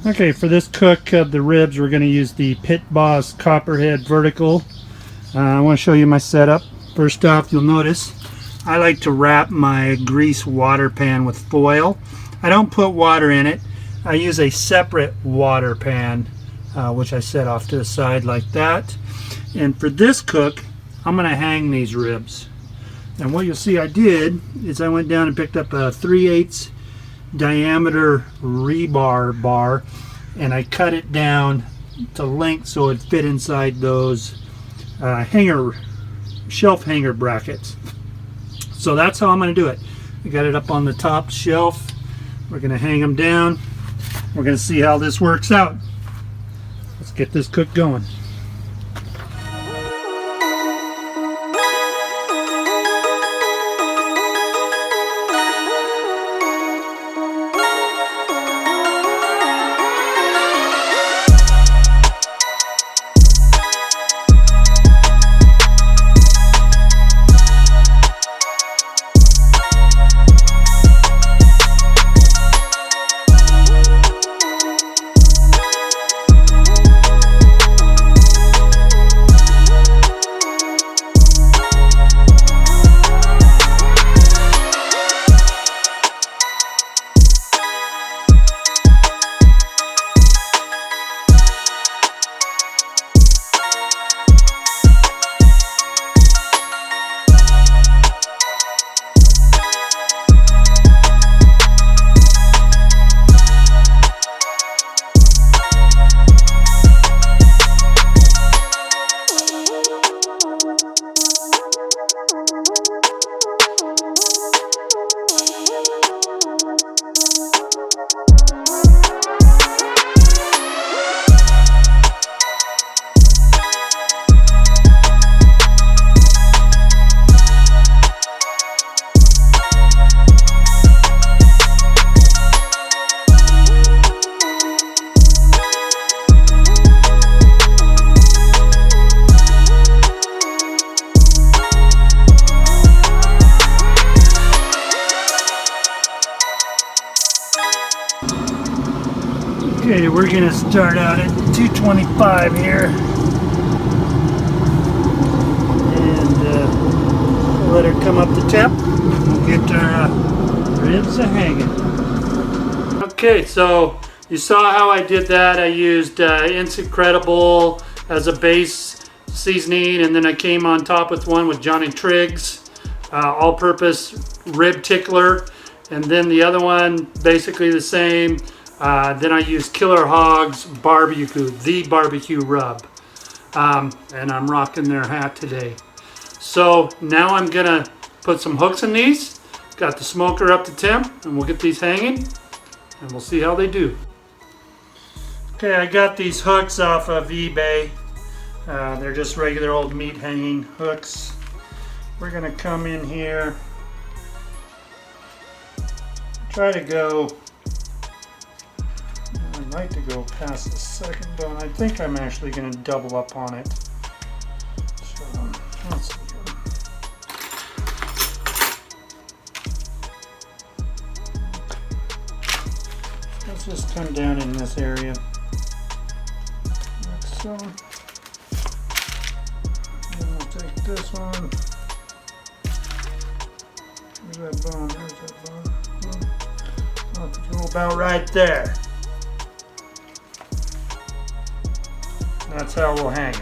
Okay, for this cook of the ribs, we're going to use the Pitboss Copperhead vertical. I want to show you my setup. First off, you'll notice I like to wrap my grease water pan with foil. I don't put water in it. I use a separate water pan, which I set off to the side like that. And for this cook, I'm going to hang these ribs. And what you'll see I did is I went down and picked up a 3/8 diameter rebar bar, and I cut it down to length so it fit inside those shelf hanger brackets. So that's how I'm going to do it. I got it up on the top shelf. We're going to hang them down. We're going to see how this works out. Let's get this cook going. Okay, we're going to start out at 225 here, and let her come up the temp. We'll get our ribs hanging. Okay, so you saw how I did that. I used Incredible as a base seasoning, and then I came on top with one with Johnny Triggs all-purpose rib tickler, and then the other one basically the same. Then I used Killer Hogs barbecue, the barbecue rub, and I'm rocking their hat today. So now I'm gonna put some hooks in these. Got the smoker up to temp, and we'll get these hanging, and we'll see how they do. Okay, I got these hooks off of eBay. They're just regular old meat hanging hooks. We're gonna come in here, try to go. I'd like to go past the second bone. I think I'm actually going to double up on it. So, let's see here. Let's just come down in this area, like so. And we'll take this one. There's that bone. There's that bone. I'll have to go about right there. That's how we'll hang it.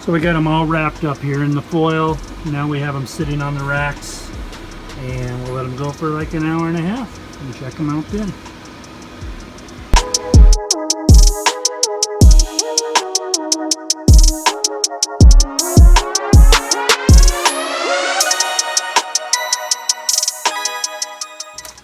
So we got them all wrapped up here in the foil. Now we have them sitting on the racks, and we'll let them go for like an hour and a half and check them out then.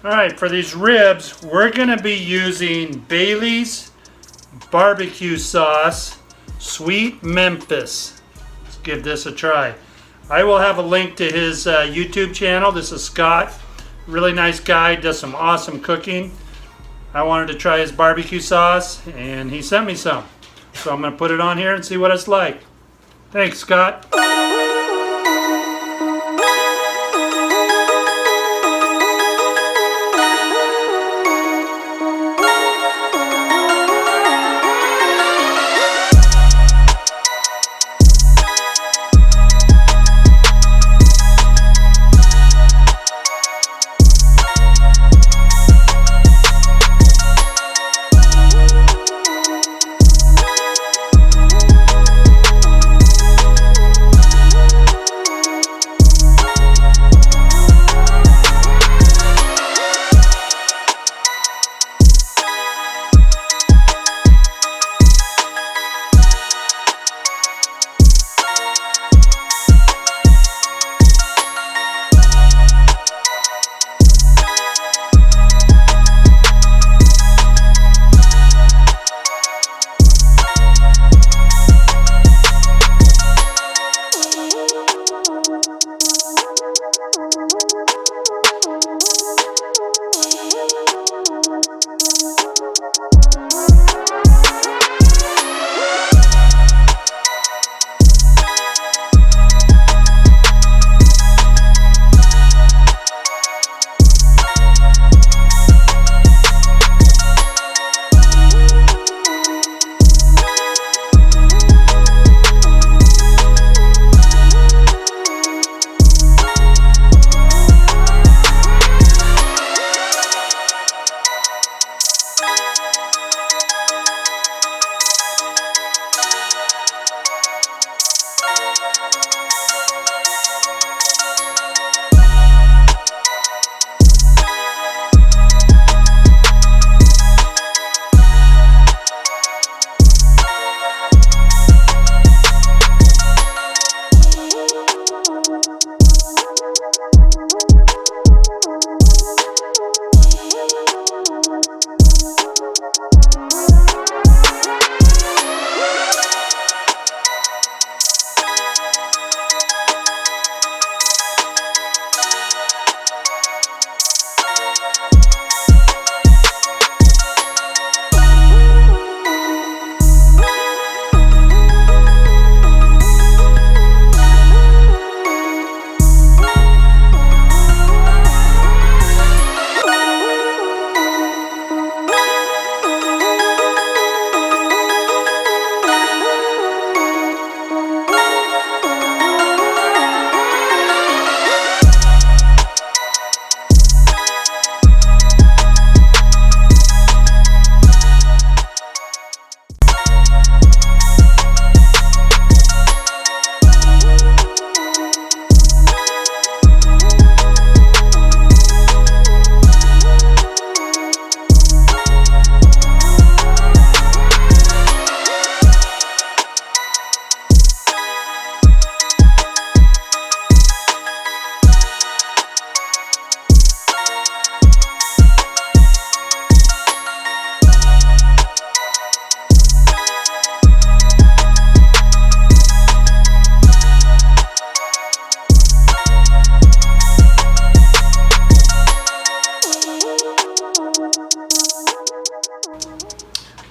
Alright, for these ribs, we're going to be using Bailey's barbecue sauce, Sweet Memphis. Let's give this a try. I will have a link to his YouTube channel. This is Scott. Really nice guy, does some awesome cooking. I wanted to try his barbecue sauce, and he sent me some. So I'm going to put it on here and see what it's like. Thanks, Scott.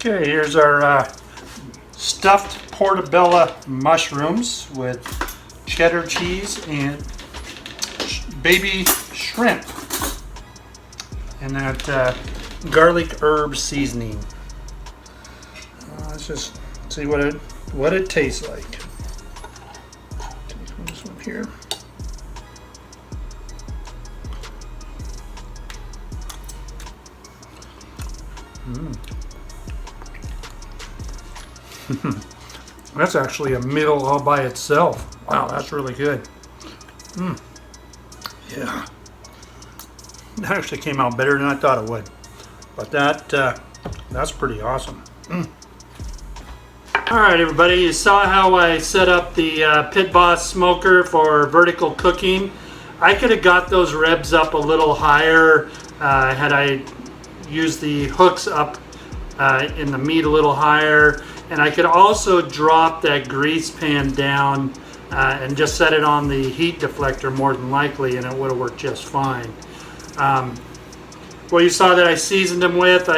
Okay, here's our stuffed portobello mushrooms with cheddar cheese and baby shrimp and that garlic herb seasoning. Let's just see what it tastes like. Take this one here. That's actually a meal all by itself. Wow, that's really good. Yeah. That actually came out better than I thought it would. But that's pretty awesome. Alright everybody, you saw how I set up the Pitboss smoker for vertical cooking. I could have got those ribs up a little higher had I used the hooks up in the meat a little higher. And I could also drop that grease pan down and just set it on the heat deflector more than likely, and it would have worked just fine. Well, you saw that I seasoned them with.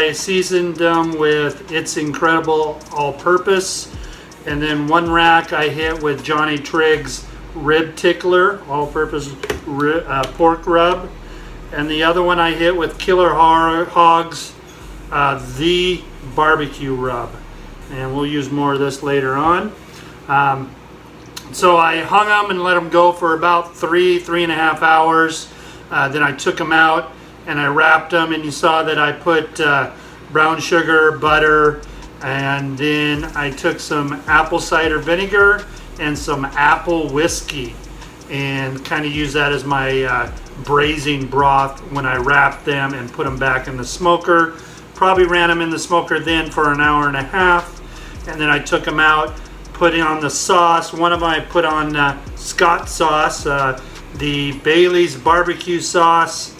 It's Incredible All-Purpose, and then one rack I hit with Johnny Trigg's Rib Tickler, all-purpose pork rub, and the other one I hit with Killer Hogs, the barbecue rub, and we'll use more of this later on. So I hung them and let them go for about 3.5 hours. Then I took them out and I wrapped them, and you saw that I put brown sugar, butter, and then I took some apple cider vinegar and some apple whiskey and kind of used that as my braising broth when I wrapped them and put them back in the smoker. Probably ran them in the smoker then for an hour and a half, and then I took them out, put it on the sauce. One of them I put on Scott sauce, the Bailey's barbecue sauce,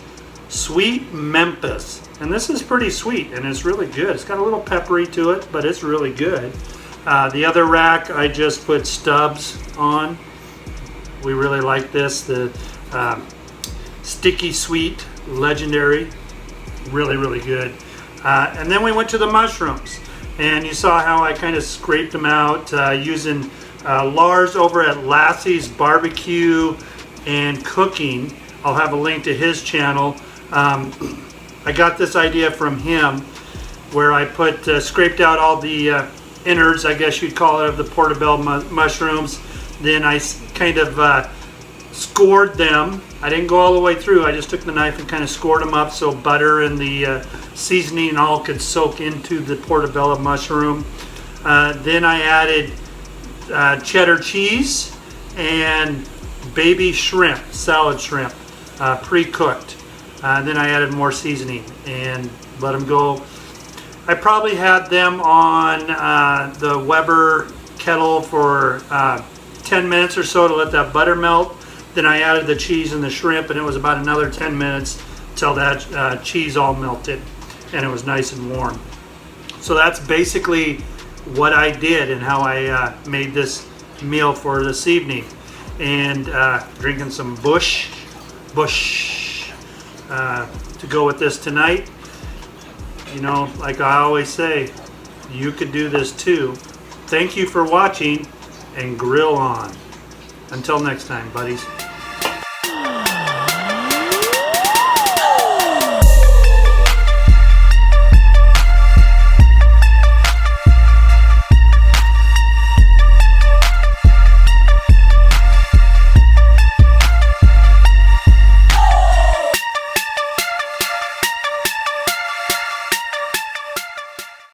Sweet Memphis, and this is pretty sweet and it's really good. It's got a little peppery to it, but it's really good. The other rack I just put Stubbs on. We really like this, the sticky sweet legendary, really good. And then we went to the mushrooms, and you saw how I kind of scraped them out using Lars over at Lasse's Barbecue and Cooking. I'll have a link to his channel. I got this idea from him where I put scraped out all the innards, I guess you'd call it, of the Portobello mushrooms. Then I kind of scored them. I didn't go all the way through. I just took the knife and kind of scored them up so butter and the seasoning and all could soak into the Portobello mushroom. Then I added cheddar cheese and baby shrimp, salad shrimp, pre-cooked. Then I added more seasoning and let them go. I probably had them on the Weber kettle for 10 minutes or so to let that butter melt. Then I added the cheese and the shrimp, and it was about another 10 minutes till that cheese all melted and it was nice and warm. So that's basically what I did and how I made this meal for this evening. And drinking some Bush to go with this tonight. You know, like I always say, you could do this too. Thank you for watching, and grill on. Until next time, buddies.